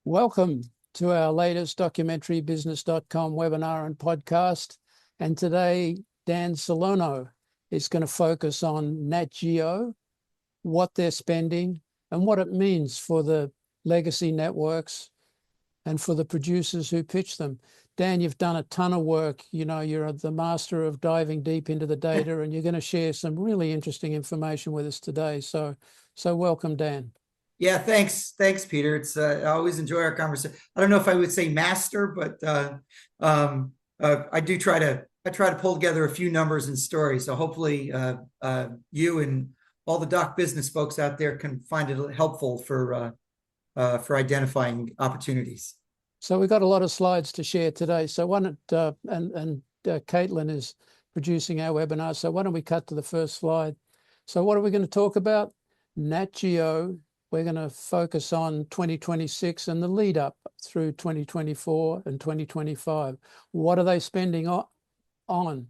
Welcome to our latest documentarybusiness.com webinar and podcast. And today, Dan Salerno is going to focus on Nat Geo, what they're spending, and what it means for the legacy networks and for the producers who pitch them. Dan, you've done a ton of work. You know, you're the master of diving deep into the data, and you're going to share some really interesting information with us today. So welcome, Dan. Yeah, thanks, Peter. It's I always enjoy our conversation. I don't know if I would say master, but I do try to pull together a few numbers and stories. So hopefully, you and all the doc business folks out there can find it helpful for identifying opportunities. So we've got a lot of slides to share today. So why don't Caitlin is producing our webinar. So why don't we cut to the first slide? So what are we going to talk about? Nat Geo. We're going to focus on 2026 and the lead up through 2024 and 2025. What are they spending on?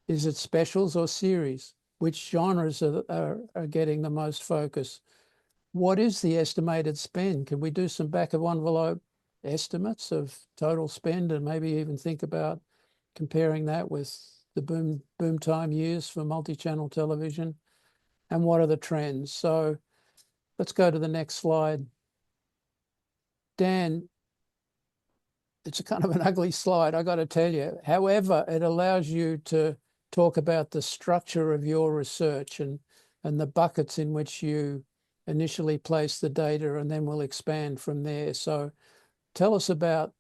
Is it specials or series? Which genres are getting the most focus? What is the estimated spend? Can we do some back of envelope estimates of total spend and maybe even think about comparing that with the boom time years for multi-channel television? And what are the trends? So let's go to the next slide. Dan, it's a kind of an ugly slide, I got to tell you. However, it allows you to talk about the structure of your research and the buckets in which you initially place the data, and then we'll expand from there. So tell us about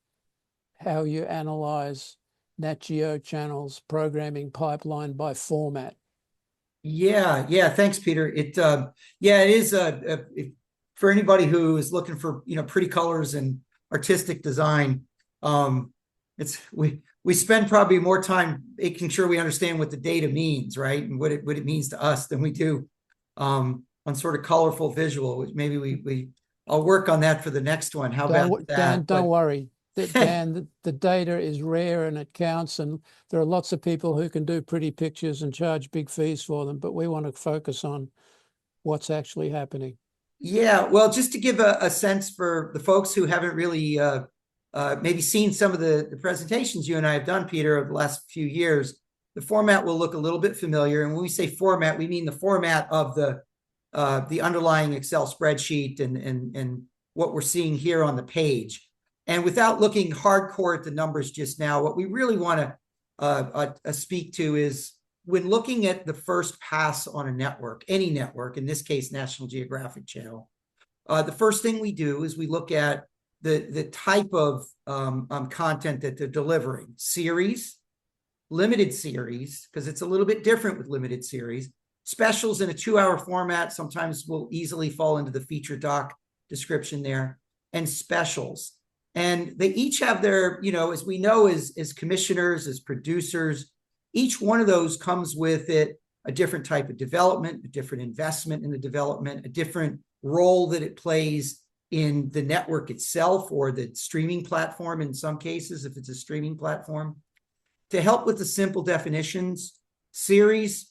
how you analyze Nat Geo channels programming pipeline by format. Yeah. Thanks, Peter. It is for anybody who is looking for pretty colors and artistic design. We spend probably more time making sure we understand what the data means, right, and what it means to us than we do on sort of colorful visual. Which maybe I'll work on that for the next one. How about that? Dan, don't worry. Dan, the data is rare and it counts, and there are lots of people who can do pretty pictures and charge big fees for them, but we want to focus on what's actually happening. Yeah, well, just to give a sense for the folks who haven't really maybe seen some of the presentations you and I have done, Peter, over the last few years, the format will look a little bit familiar. And when we say format, we mean the format of the underlying Excel spreadsheet and what we're seeing here on the page. And without looking hardcore at the numbers just now, what we really want to speak to is when looking at the first pass on a network, any network, in this case, National Geographic Channel, the first thing we do is we look at the type of content that they're delivering. Series, limited series, because it's a little bit different with limited series. Specials in a 2-hour format sometimes will easily fall into the feature doc description there, and specials. And they each have their, as we know, as commissioners, as producers, each one of those comes with it a different type of development, a different investment in the development, a different role that it plays in the network itself or the streaming platform in some cases, if it's a streaming platform. To help with the simple definitions, series,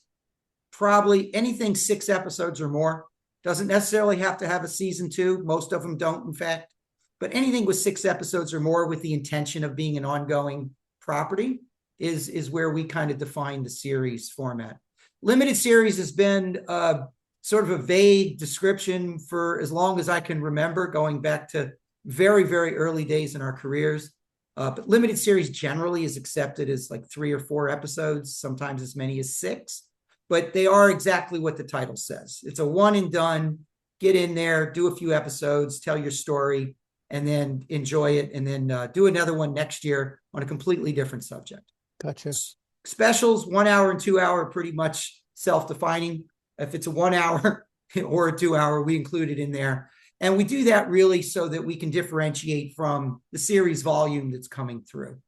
probably anything 6 episodes or more. Doesn't necessarily have to have a season 2. Most of them don't, in fact. But anything with 6 episodes or more with the intention of being an ongoing property is where we kind of define the series format. Limited series has been sort of a vague description for as long as I can remember, going back to very, very early days in our careers. But limited series generally is accepted as like 3 or 4 episodes, sometimes as many as 6. But they are exactly what the title says. It's a one and done, get in there, do a few episodes, tell your story, and then enjoy it, and then do another one next year on a completely different subject. Gotcha. Specials, 1 hour and 2 hour, pretty much self-defining. If it's a 1 hour or a 2 hour, we include it in there. And we do that really so that we can differentiate from the series volume that's coming through.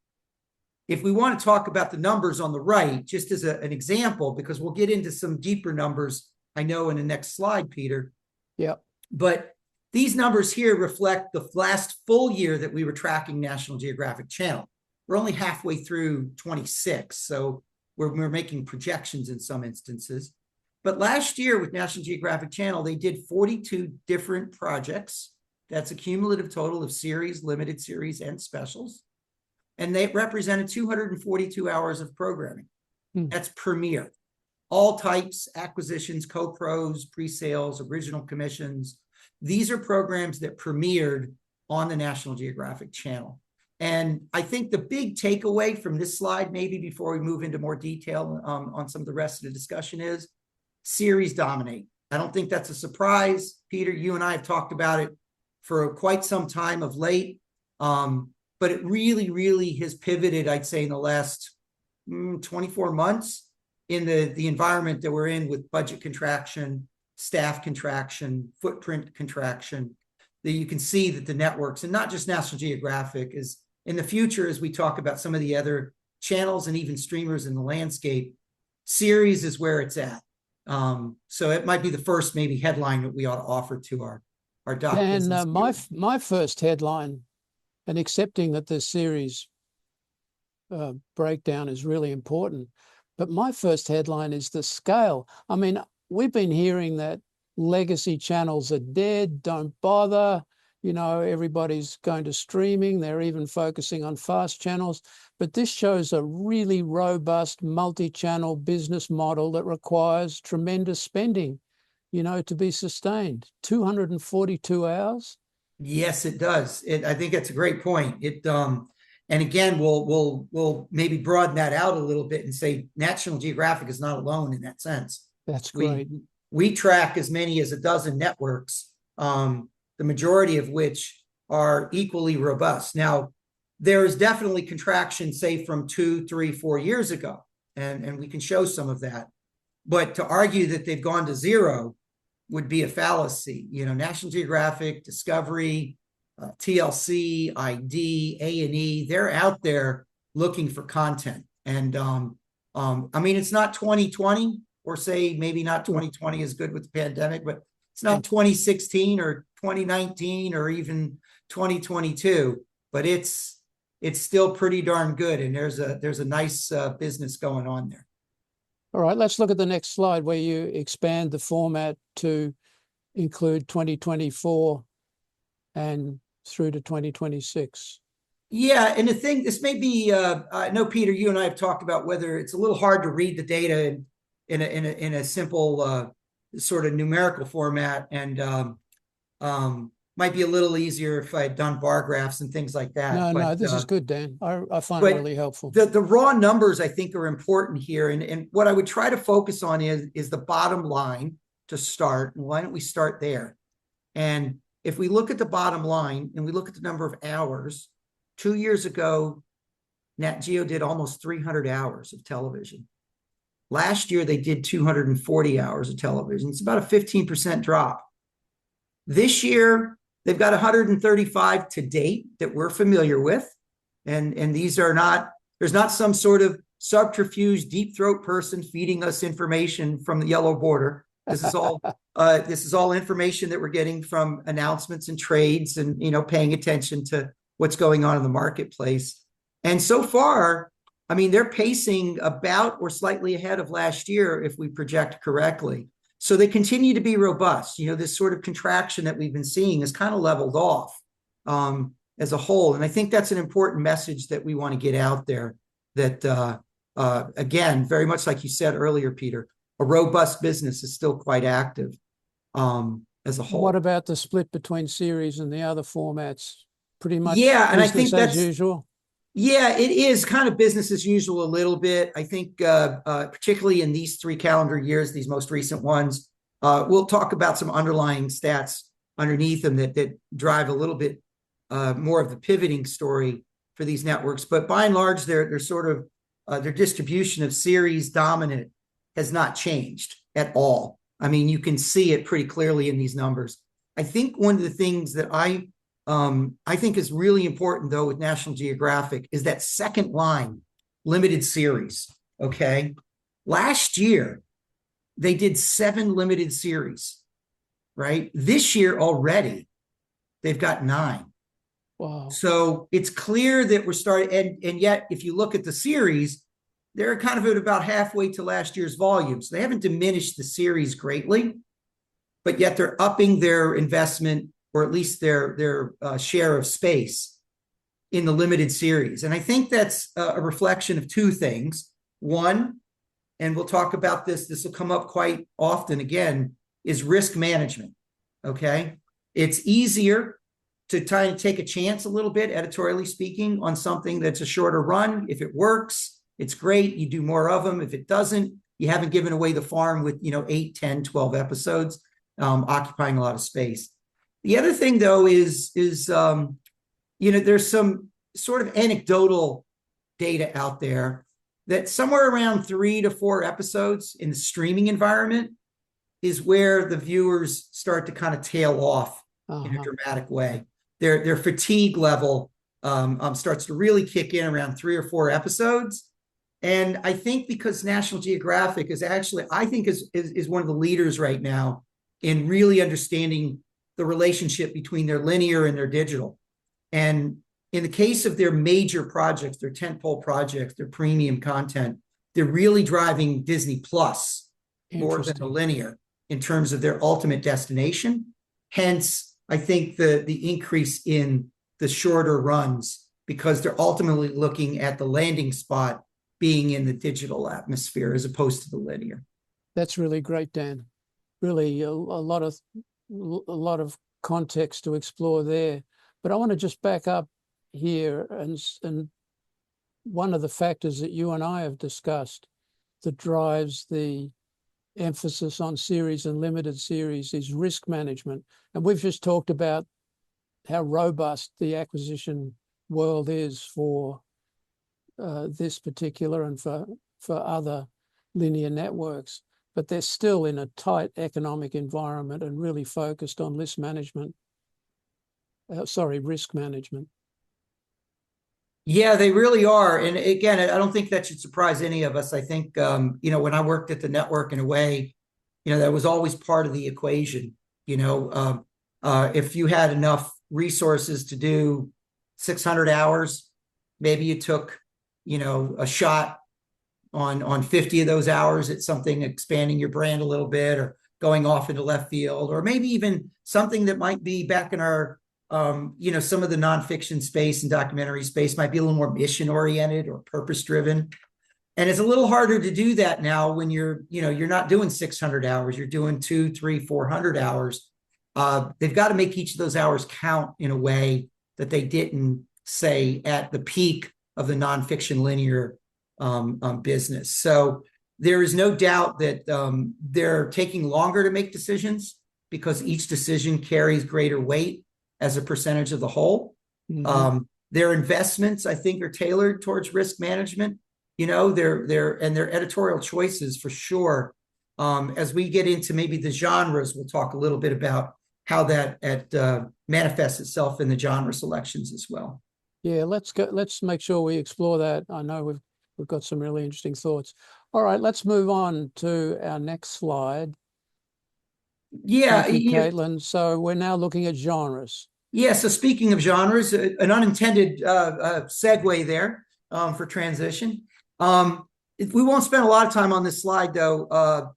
If we want to talk about the numbers on the right, just as an example, because we'll get into some deeper numbers, I know, in the next slide, Peter. Yeah. But these numbers here reflect the last full year that we were tracking National Geographic Channel. We're only halfway through 26, so we're making projections in some instances. But last year with National Geographic Channel, they did 42 different projects That's a cumulative total of series, limited series, and specials. And they represented 242 hours of programming. That's premiere. All types, acquisitions, co-pros, pre-sales, original commissions. These are programs that premiered on the National Geographic Channel. And I think the big takeaway from this slide, maybe before we move into more detail on some of the rest of the discussion, is series dominate. I don't think that's a surprise. Peter, you and I have talked about it for quite some time of late. But it really, really has pivoted, I'd say, in the last 24 months in the environment that we're in with budget contraction, staff contraction, footprint contraction, that you can see that the networks, and not just National Geographic, is in the future, as we talk about some of the other channels and even streamers in the landscape, series is where it's at. So it might be the first maybe headline that we ought to offer to our doc. And my first headline, and accepting that this series breakdown is really important, but my first headline is the scale. I mean, we've been hearing that legacy channels are dead, don't bother, you know, everybody's going to streaming, they're even focusing on fast channels, but this shows a really robust multi-channel business model that requires tremendous spending, you know, to be sustained. 242 hours. Yes, it does. I think that's a great point. And again, we'll maybe broaden that out a little bit and say National Geographic is not alone in that sense. That's great. We track as many as a dozen networks, the majority of which are equally robust. Now, there is definitely contraction, say, from 2, 3, 4 years ago, and we can show some of that. But to argue that they've gone to zero would be a fallacy. You know, National Geographic, Discovery, TLC, ID, A&E, they're out there looking for content. And I mean, it's not 2020, or say maybe not 2020 is good with the pandemic, but it's not 2016 or 2019 or even 2022, but it's still pretty darn good. And there's a nice business going on there. All right, let's look at the next slide where you expand the format to include 2024 and through to 2026. Yeah, and the thing, this may be, I know, Peter, you and I have talked about whether it's a little hard to read the data in a simple sort of numerical format, and might be a little easier if I had done bar graphs and things like that. No, this is good, Dan. I find it really helpful. The raw numbers, I think, are important here. And what I would try to focus on is the bottom line to start. And why don't we start there? And if we look at the bottom line and we look at the number of hours, 2 years ago, Nat Geo did almost 300 hours of television. Last year, they did 240 hours of television. It's about a 15% drop. This year, they've got 135 to date that we're familiar with. And these are not, there's not some sort of subterfuge, deep throat person feeding us information from the yellow border. This is all information that we're getting from announcements and trades and, you know, paying attention to what's going on in the marketplace. And so far, I mean, they're pacing about or slightly ahead of last year if we project correctly. So they continue to be robust. You know, this sort of contraction that we've been seeing is kind of leveled off as a whole. And I think that's an important message that we want to get out there, that, again, very much like you said earlier, Peter, a robust business is still quite active as a whole. What about the split between series and the other formats? Pretty much and I think that's as usual. Yeah, it is kind of business as usual a little bit. I think particularly in these 3 calendar years, these most recent ones, we'll talk about some underlying stats underneath them that drive a little bit more of the pivoting story for these networks. But by and large, they're sort of their distribution of series dominant has not changed at all. I mean, you can see it pretty clearly in these numbers. I think one of the things that I think is really important, though, with National Geographic is that second line, limited series, okay? Last year, they did 7 limited series, right? This year already, they've got 9. Wow. So it's clear that we're starting, and yet, if you look at the series, they're kind of at about halfway to last year's volume. So they haven't diminished the series greatly, but yet they're upping their investment or at least their share of space in the limited series. And I think that's a reflection of two things. One, and we'll talk about this will come up quite often again, is risk management. Okay. It's easier to try and take a chance a little bit, editorially speaking, on something that's a shorter run. If it works, it's great. You do more of them. If it doesn't, you haven't given away the farm with, 8, 10, 12 episodes, occupying a lot of space. The other thing, though, is there's some sort of anecdotal data out there that somewhere around 3 to 4 episodes in the streaming environment is where the viewers start to kind of tail off in a dramatic way. Their fatigue level starts to really kick in around 3 or 4 episodes. And I think because National Geographic is actually, I think is one of the leaders right now in really understanding the relationship between their linear and their digital. And in the case of their major projects, their tentpole projects, their premium content, they're really driving Disney Plus more than the linear in terms of their ultimate destination. Hence, I think the increase in the shorter runs, because they're ultimately looking at the landing spot being in the digital atmosphere as opposed to the linear. That's really great, Dan. Really a lot of context to explore there. But I want to just back up here, and one of the factors that you and I have discussed that drives the emphasis on series and limited series is risk management. And we've just talked about how robust the acquisition world is for this particular and for other linear networks, but they're still in a tight economic environment and really focused on risk management. Yeah, they really are. And again, I don't think that should surprise any of us. I think, when I worked at the network, in a way, that was always part of the equation. If you had enough resources to do 600 hours, maybe you took, a shot on 50 of those hours at something, expanding your brand a little bit, or going off into left field, or maybe even something that might be back in our some of the nonfiction space and documentary space might be a little more mission oriented or purpose driven. And it's a little harder to do that now when you're not doing 600 hours, you're doing 200, 300, 400 hours. They've got to make each of those hours count in a way that they didn't, say, at the peak of the nonfiction linear business. So there is no doubt that they're taking longer to make decisions because each decision carries greater weight as a percentage of the whole. Mm-hmm. Their investments, I think, are tailored towards risk management. Their editorial choices, for sure. As we get into maybe the genres, we'll talk a little bit about how that manifests itself in the genre selections as well. Yeah, let's make sure we explore that. I know we've got some really interesting thoughts. All right, let's move on to our next slide. Yeah, thank you, Caitlin. So we're now looking at genres. Yeah, so speaking of genres, an unintended segue there for transition. We won't spend a lot of time on this slide, though.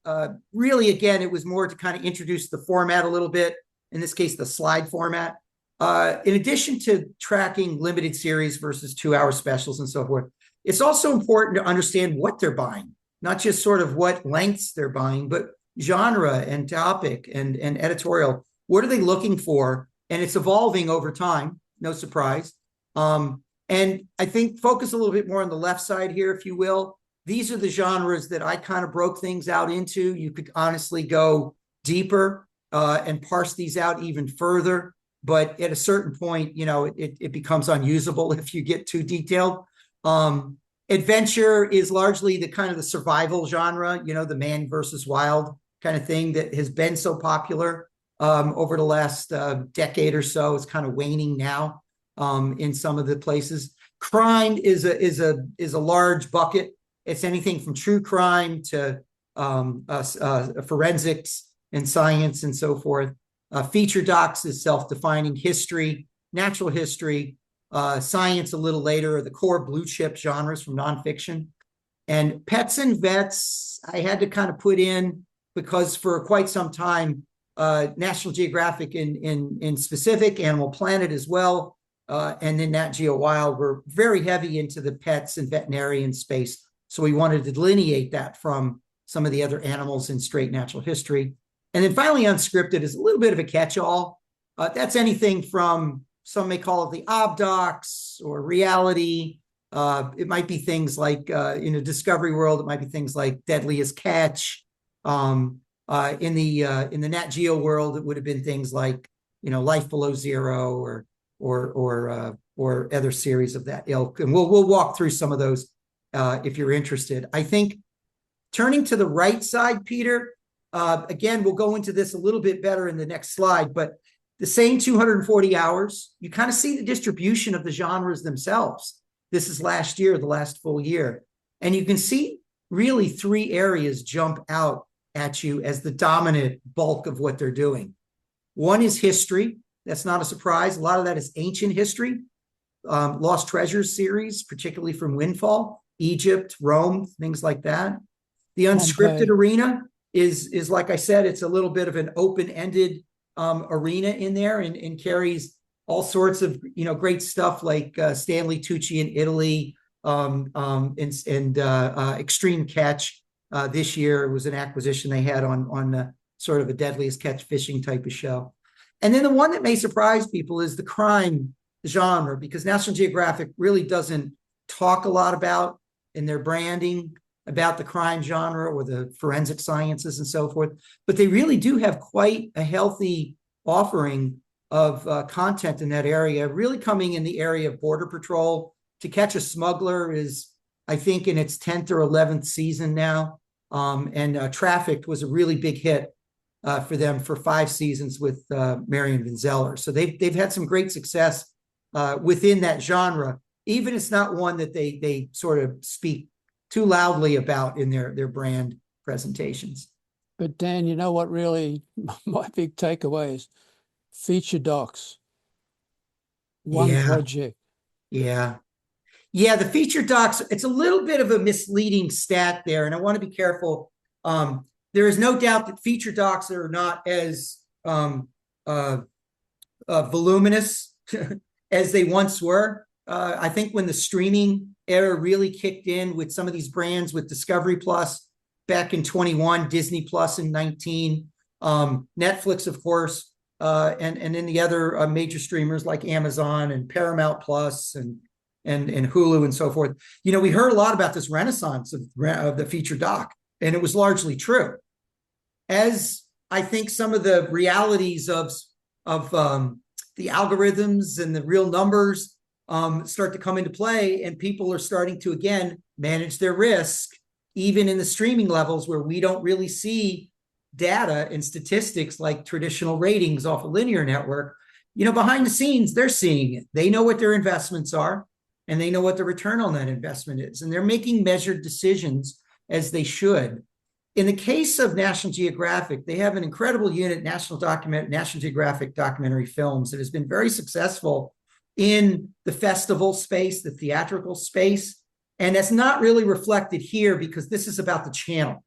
Really, again, it was more to kind of introduce the format a little bit, in this case, the slide format. In addition to tracking limited series versus 2-hour specials and so forth, it's also important to understand what they're buying, not just sort of what lengths they're buying, but genre and topic and editorial. What are they looking for? And it's evolving over time, no surprise. And I think focus a little bit more on the left side here, if you will. These are the genres that I kind of broke things out into. You could honestly go deeper and parse these out even further. But at a certain point, it becomes unusable if you get too detailed. Adventure is largely the kind of the survival genre, the man versus wild kind of thing that has been so popular over the last decade or so. It's kind of waning now in some of the places. Crime is a large bucket. It's anything from true crime to forensics and science and so forth. Feature docs is self-defining. History, natural history, science a little later are the core blue chip genres from nonfiction. And pets and vets, I had to kind of put in because for quite some time, National Geographic in specific, Animal Planet as well, and then Nat Geo Wild were very heavy into the pets and veterinarian space. So we wanted to delineate that from some of the other animals in straight natural history. And then finally, unscripted is a little bit of a catch-all. That's anything from, some may call it the obdocs or reality. It might be things like in a Discovery World, it might be things like Deadliest Catch. In the Nat Geo world, it would have been things like, Life Below Zero or other series of that ilk. And we'll walk through some of those if you're interested. I think turning to the right side, Peter, again, we'll go into this a little bit better in the next slide, but the same 240 hours, you kind of see the distribution of the genres themselves. This is last year, the last full year. And you can see really three areas jump out at you as the dominant bulk of what they're doing. One is history. That's not a surprise. A lot of that is ancient history. Lost Treasures series, particularly from Windfall, Egypt, Rome, things like that. The unscripted arena is like I said, it's a little bit of an open-ended arena in there, and carries all sorts of great stuff like Stanley Tucci in Italy, and Extreme Catch. This year it was an acquisition they had on sort of a Deadliest Catch fishing type of show. And then the one that may surprise people is the crime genre, because National Geographic really doesn't talk a lot about in their branding about the crime genre or the forensic sciences and so forth, but they really do have quite a healthy offering of content in that area, really coming in the area of Border Patrol. To Catch a Smuggler is, I think, in its 10th or 11th season now, and Trafficked was a really big hit for them for 5 seasons with Marion Van Zeller. So they've had some great success within that genre, even it's not one that they sort of speak too loudly about in their brand presentations. But Dan, you know what really my big takeaway is? Feature docs. One project. Yeah. The feature docs, it's a little bit of a misleading stat there, and I want to be careful. There is no doubt that feature docs are not as voluminous as they once were. I think when the streaming era really kicked in with some of these brands, with Discovery Plus back in 21, Disney Plus in 19, Netflix, of course, and then the other major streamers like Amazon and Paramount Plus and Hulu and so forth. We heard a lot about this renaissance of the feature doc, and it was largely true. As I think some of the realities of the algorithms and the real numbers start to come into play, and people are starting to, again, manage their risk, even in the streaming levels where we don't really see data and statistics like traditional ratings off a linear network. Behind the scenes, they're seeing it. They know what their investments are, and they know what the return on that investment is, and they're making measured decisions as they should. In the case of National Geographic, they have an incredible unit, National Geographic Documentary Films, that has been very successful in the festival space, the theatrical space. And that's not really reflected here because this is about the channel.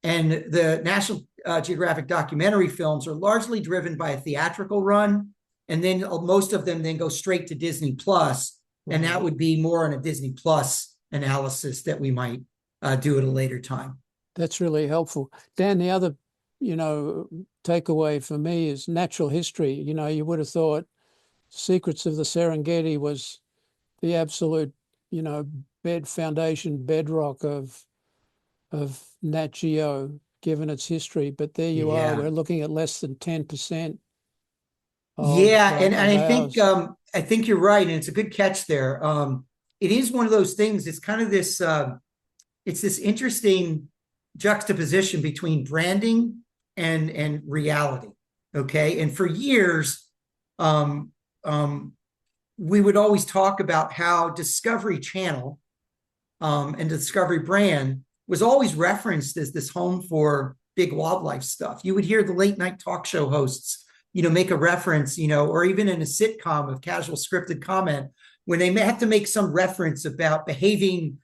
And the National Geographic documentary films are largely driven by a theatrical run. And then most of them then go straight to Disney Plus. And that would be more on a Disney Plus analysis that we might do at a later time. That's really helpful. Dan, the other, takeaway for me is natural history. You would have thought Secrets of the Serengeti was the absolute, foundation bedrock of Nat Geo, given its history. But there you are. We're looking at less than 10%. And I think you're right, and it's a good catch there. It is one of those things. It's kind of this. It's this interesting juxtaposition between branding and reality. Okay, and for years, we would always talk about how Discovery Channel and Discovery brand was always referenced as this home for big wildlife stuff. You would hear the late night talk show hosts, make a reference, or even in a sitcom of casual scripted comment, when they have to make some reference about behaving,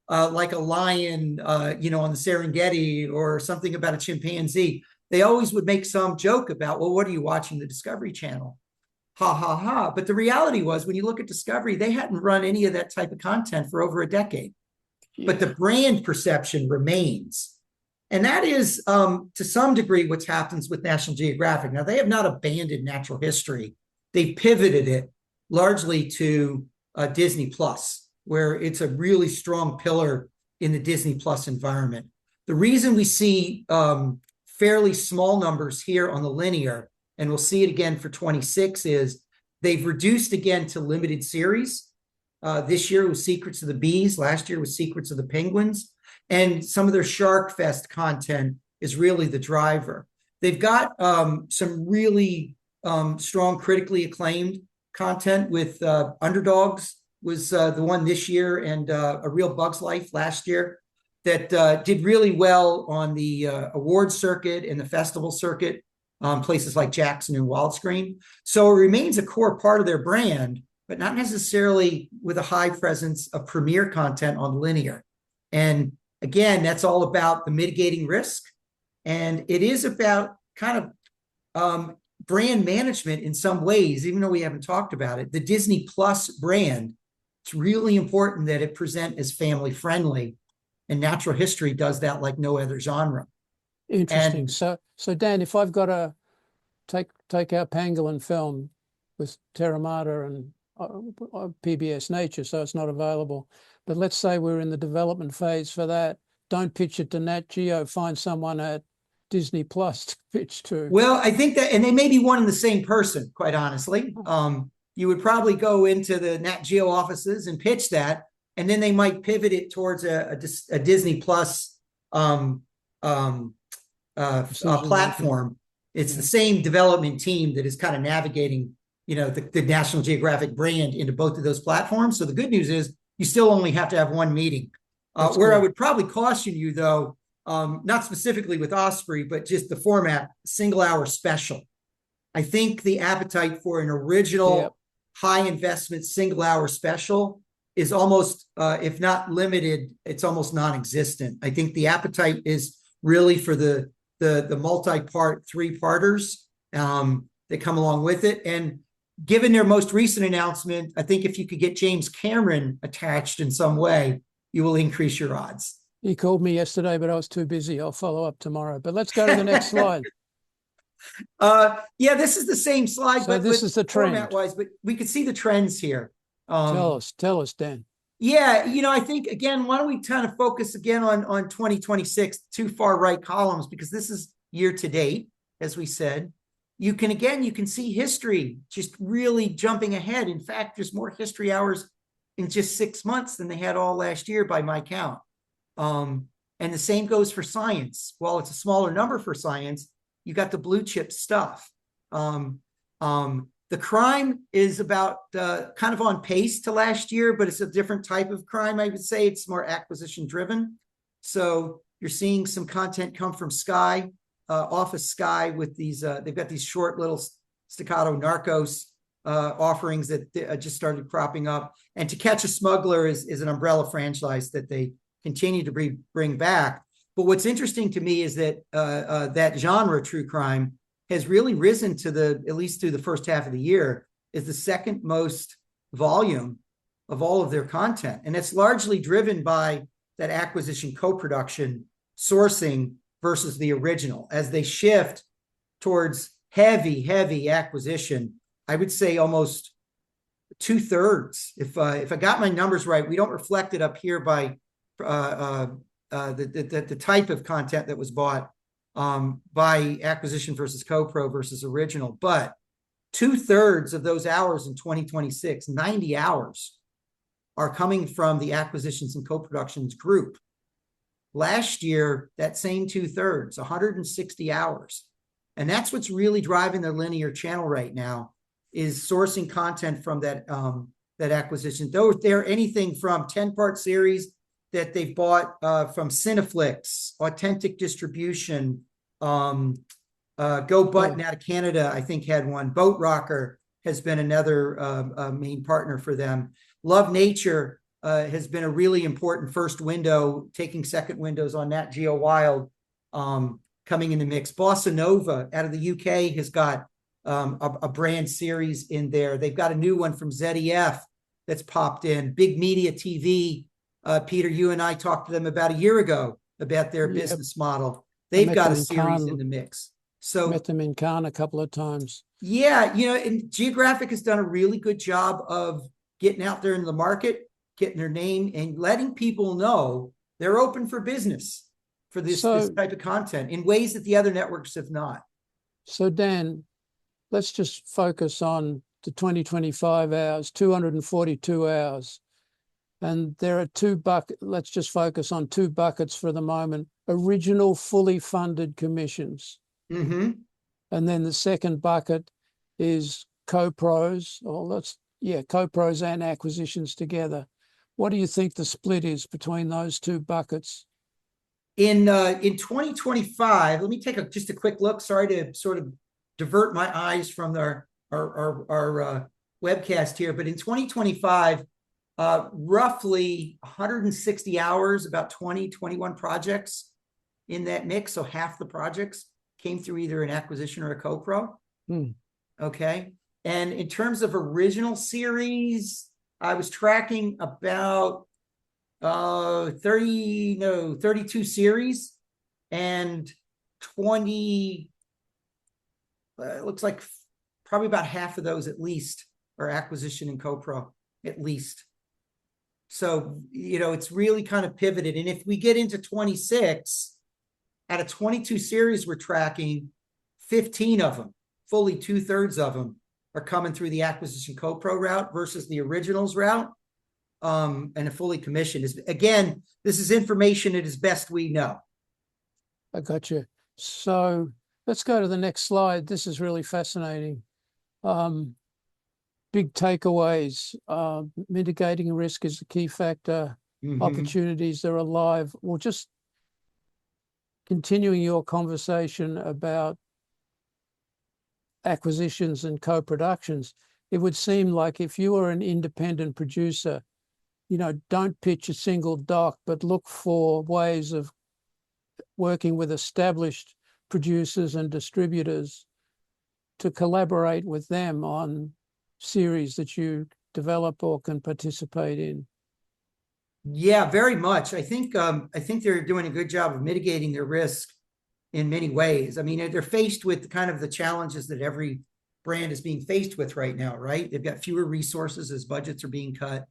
like a lion, on the Serengeti, or something about a chimpanzee. they always would make some joke about, well, what are you watching the Discovery Channel? Ha ha ha. But the reality was, when you look at Discovery, they hadn't run any of that type of content for over a decade. But the brand perception remains. And that is, to some degree, what happens with National Geographic. Now, they have not abandoned natural history. They've pivoted it largely to Disney Plus, where it's a really strong pillar in the Disney Plus environment. The reason we see fairly small numbers here on the linear, and we'll see it again for 26, is they've reduced again to limited series. This year was Secrets of the Bees. Last year was Secrets of the Penguins. And some of their Shark Fest content is really the driver. They've got some really strong, critically acclaimed content with Underdogs was the one this year, and A Real Bug's Life last year, that did really well on the award circuit and the festival circuit, places like Jackson and Wildscreen. So it remains a core part of their brand, but not necessarily with a high presence of premiere content on linear. And again, that's all about the mitigating risk. And it is about kind of brand management in some ways, even though we haven't talked about it. The Disney Plus brand, it's really important that it present as family friendly. And natural history does that like no other genre. Interesting. And, so Dan, if I've got to take our pangolin film with Terramata and PBS Nature, so it's not available. But let's say we're in the development phase for that. Don't pitch it to Nat Geo. Find someone at Disney Plus to pitch to. well, I think that, and they may be one and the same person, quite honestly. You would probably go into the Nat Geo offices and pitch that, and then they might pivot it towards a Disney Plus platform. It's the same development team that is kind of navigating, the National Geographic brand into both of those platforms. So the good news is you still only have to have one meeting. Where cool. I would probably caution you, though, not specifically with Osprey, but just the format, single hour special. I think the appetite for an original high investment single hour special is almost, if not limited, it's almost non-existent. I think the appetite is really for the multi-part three-parters that come along with it. And given their most recent announcement, I think if you could get James Cameron attached in some way, you will increase your odds. He called me yesterday, but I was too busy. I'll follow up tomorrow. But let's go to the next slide. This is the same slide, so but this is the trend format-wise, but we could see the trends here. Tell us, Dan. Yeah, I think, again, why don't we kind of focus again on 2026, two far right columns, because this is year to date, as we said. You can see history just really jumping ahead. In fact, there's more history hours in just 6 months than they had all last year by my count. And the same goes for science. While it's a smaller number for science, you got the blue chip stuff. The crime is about kind of on pace to last year, but it's a different type of crime, I would say. It's more acquisition driven. So you're seeing some content come from Sky, Office Sky, with these, they've got these short little staccato narcos offerings that just started cropping up. And To Catch a Smuggler is an umbrella franchise that they continue to bring back. But what's interesting to me is that that genre, true crime, has really risen to at least through the first half of the year, is the second most volume of all of their content. And it's largely driven by that acquisition co-production sourcing versus the original. As they shift towards heavy acquisition, I would say almost 2/3. If I got my numbers right, we don't reflect it up here by the type of content that was bought by acquisition versus co-pro versus original, but 2/3 of those hours in 2026, 90 hours, are coming from the acquisitions and co-productions group. Last year, that same 2/3, 160 hours. And that's what's really driving their linear channel right now, is sourcing content from that acquisition. Though they're anything from 10-part series that they've bought from Cineflix, Authentic Distribution, Go Button out of Canada, I think, had one. Boat Rocker has been another main partner for them. Love Nature has been a really important first window, taking second windows on Nat Geo Wild, coming in the mix. Bossa Nova out of the UK has got a brand series in there. They've got a new one from ZEF that's popped in. Big Media TV. Peter, you and I talked to them about a year ago about their business model. They've got a series in the mix. So met them in Cannes a couple of times. Yeah, and Geographic has done a really good job of getting out there in the market, getting their name, and letting people know they're open for business for this type of content in ways that the other networks have not. So Dan, let's just focus on the 2025 hours, 242 hours. And there are let's just focus on two buckets for the moment. Original fully funded commissions. Mm-hmm. And then the second bucket is co-pros, co-pros and acquisitions together. What do you think the split is between those two buckets? In 2025, let me take just a quick look. Sorry to sort of divert my eyes from our webcast here, but in 2025, roughly 160 hours, about 21 projects in that mix. So half the projects came through either an acquisition or a co-pro. Okay. And in terms of original series, I was tracking about 32 series, and 20, it looks like probably about half of those at least are acquisition and co-pro, at least. So, it's really kind of pivoted. And if we get into 26, out of 22 series we're tracking, 15 of them, fully 2/3 of them, are coming through the acquisition co-pro route versus the originals route. And a fully commissioned is, again, this is information that is best we know. I got you. So let's go to the next slide. This is really fascinating. Big takeaways. Mitigating risk is the key factor. Mm-hmm. Opportunities are alive. Well, just continuing your conversation about acquisitions and co-productions, it would seem like if you are an independent producer, don't pitch a single doc, but look for ways of working with established producers and distributors to collaborate with them on series that you develop or can participate in. Yeah, very much. I think they're doing a good job of mitigating their risk in many ways. I mean, they're faced with kind of the challenges that every brand is being faced with right now, right? They've got fewer resources as budgets are being cut.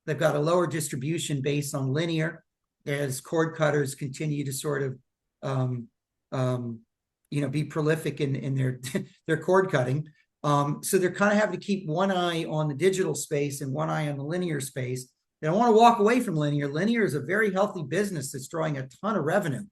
They've got a lower distribution based on linear as cord cutters continue to sort of, be prolific in their cord cutting. So they're kind of having to keep one eye on the digital space and one eye on the linear space. They don't want to walk away from linear. Linear is a very healthy business that's drawing a ton of revenue.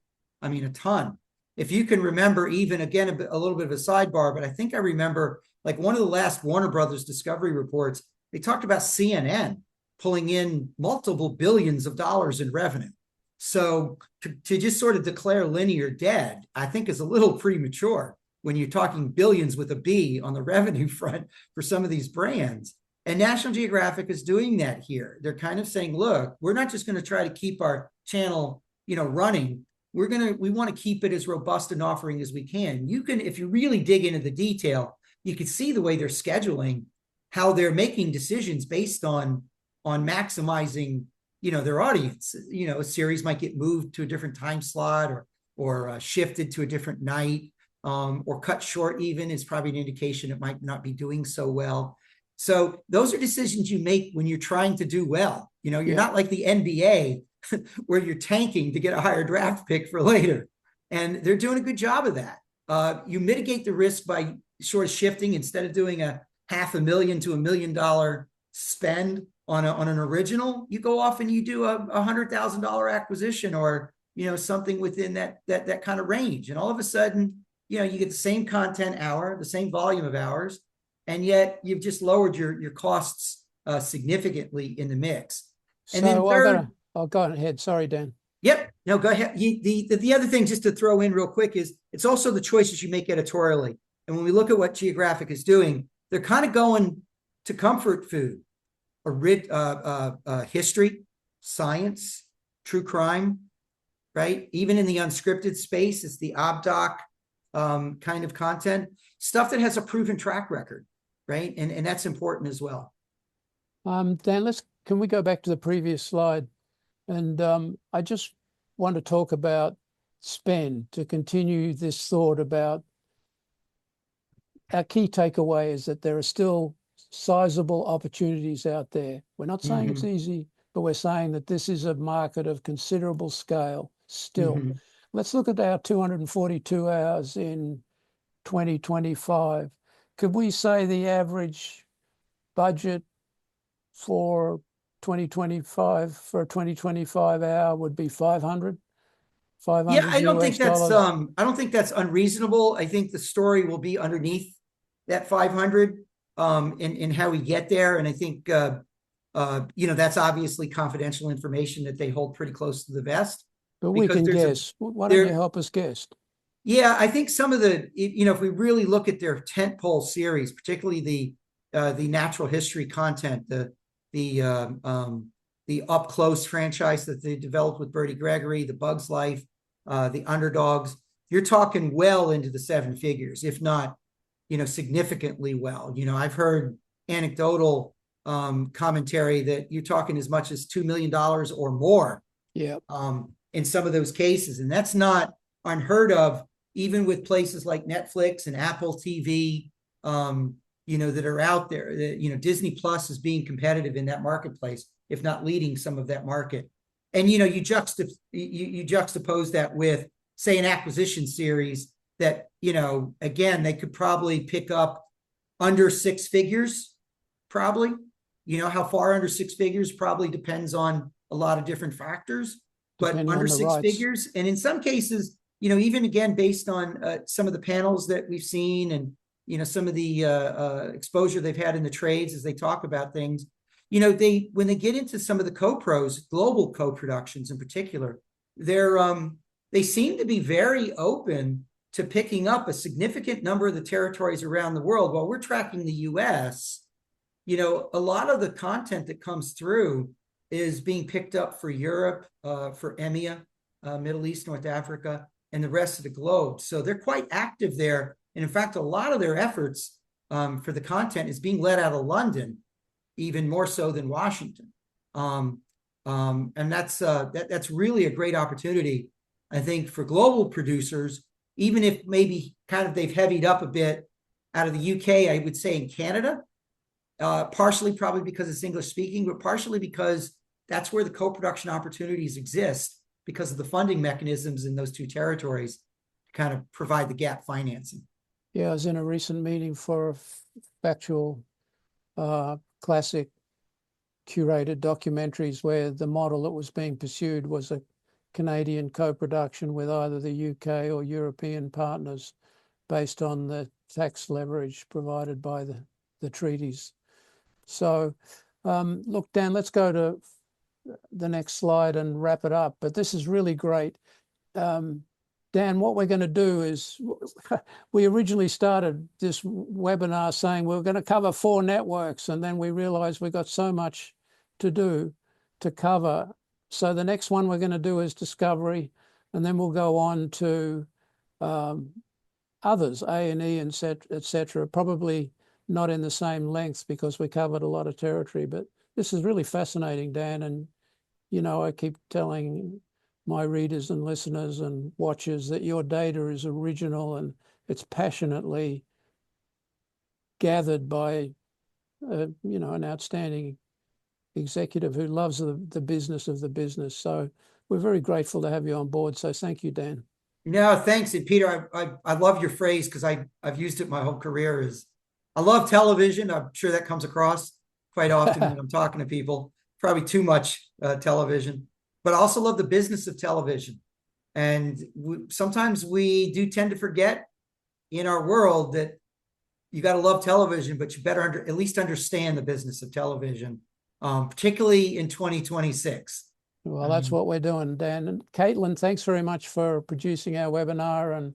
I mean, a ton. If you can remember, even again, a little bit of a sidebar, but I think I remember like one of the last Warner Brothers Discovery reports, they talked about CNN pulling in multiple billions of dollars in revenue. So to just sort of declare linear dead, I think is a little premature when you're talking billions with a B on the revenue front for some of these brands. And National Geographic is doing that here. They're kind of saying, look, we're not just going to try to keep our channel, running. We want to keep it as robust an offering as we can. You can, if you really dig into the detail, you can see the way they're scheduling, how they're making decisions based on maximizing, their audience. A series might get moved to a different time slot or shifted to a different night, or cut short even is probably an indication it might not be doing so well. So those are decisions you make when you're trying to do well. You're not like the NBA where you're tanking to get a higher draft pick for later. And they're doing a good job of that. You mitigate the risk by sort of shifting, instead of doing a $500,000 to $1 million spend on an original, you go off and you do a $100,000 acquisition or, something within that kind of range. And all of a sudden, you get the same content hour, the same volume of hours, and yet you've just lowered your costs significantly in the mix. And so then third, I'll go ahead. Sorry, Dan. Yep. No, go ahead. The other thing, just to throw in real quick, is it's also the choices you make editorially. And when we look at what Geographic is doing, they're kind of going to comfort food, history, science, true crime, right? Even in the unscripted space, it's the obdoc kind of content, stuff that has a proven track record, right? And that's important as well. Dan, can we go back to the previous slide? And I just want to talk about spend to continue this thought about our key takeaway is that there are still sizable opportunities out there. We're not saying it's easy, but we're saying that this is a market of considerable scale still. Let's look at our 242 hours in 2025. Could we say the average budget for 2025 for a 2025 hour would be 500 Yeah, I don't think US that's dollars? I don't think that's unreasonable. I think the story will be underneath that 500 in how we get there. And I think that's obviously confidential information that they hold pretty close to the vest. But we Because can there's guess. Why don't you help us guess? Yeah, I think some of if we really look at their tentpole series, particularly the natural history content, the Up Close franchise that they developed with Bertie Gregory, the Bugs Life, the Underdogs, you're talking well into the seven figures, if not, significantly well. I've heard anecdotal commentary that you're talking as much as $2 million or more. Yeah. In some of those cases, and that's not unheard of, even with places like Netflix and Apple TV, that are out there. Disney Plus is being competitive in that marketplace, if not leading some of that market. And you juxtapose that with, say, an acquisition series that again they could probably pick up under six figures, probably. How far under six figures probably depends on a lot of different factors, but under six figures, and in some cases, even again based on some of the panels that we've seen and some of the exposure they've had in the trades as they talk about things, when they get into some of the co-pros, global co-productions in particular, they seem to be very open to picking up a significant number of the territories around the world. While we're tracking the US, a lot of the content that comes through is being picked up for Europe, for EMEA, Middle East, North Africa, and the rest of the globe. So they're quite active there. And in fact, a lot of their efforts for the content is being led out of London, even more so than Washington. And that's really a great opportunity, I think, for global producers, even if maybe kind of they've heavied up a bit out of the UK, I would say in Canada, partially probably because it's English speaking, but partially because that's where the co-production opportunities exist because of the funding mechanisms in those two territories to kind of provide the gap financing. Yeah, I was in a recent meeting for factual classic curated documentaries where the model that was being pursued was a Canadian co-production with either the UK or European partners based on the tax leverage provided by the treaties. So look, Dan, let's go to the next slide and wrap it up. But this is really great. Dan, what we're going to do is, we originally started this webinar saying we're going to cover 4 networks, and then we realized we got so much to do to cover. So the next one we're going to do is Discovery, and then we'll go on to others, A&E, et cetera, probably not in the same length because we covered a lot of territory. But this is really fascinating, Dan. And, I keep telling my readers and listeners and watchers that your data is original and it's passionately gathered by, an outstanding executive who loves the business of the business. So we're very grateful to have you on board. So thank you, Dan. No, thanks. And Peter, I love your phrase because I've used it my whole career is I love television. I'm sure that comes across quite often when I'm talking to people, probably too much television, but I also love the business of television. And sometimes we do tend to forget in our world that you got to love television, but you better at least understand the business of television, particularly in 2026. Well, that's what we're doing, Dan. And Caitlin, thanks very much for producing our webinar,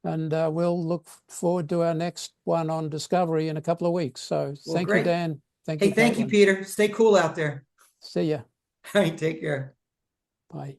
and we'll look forward to our next one on Discovery in a couple of weeks. So thank you, Dan. Thank you, Peter. Stay cool out there. See ya. All right, take care. Bye.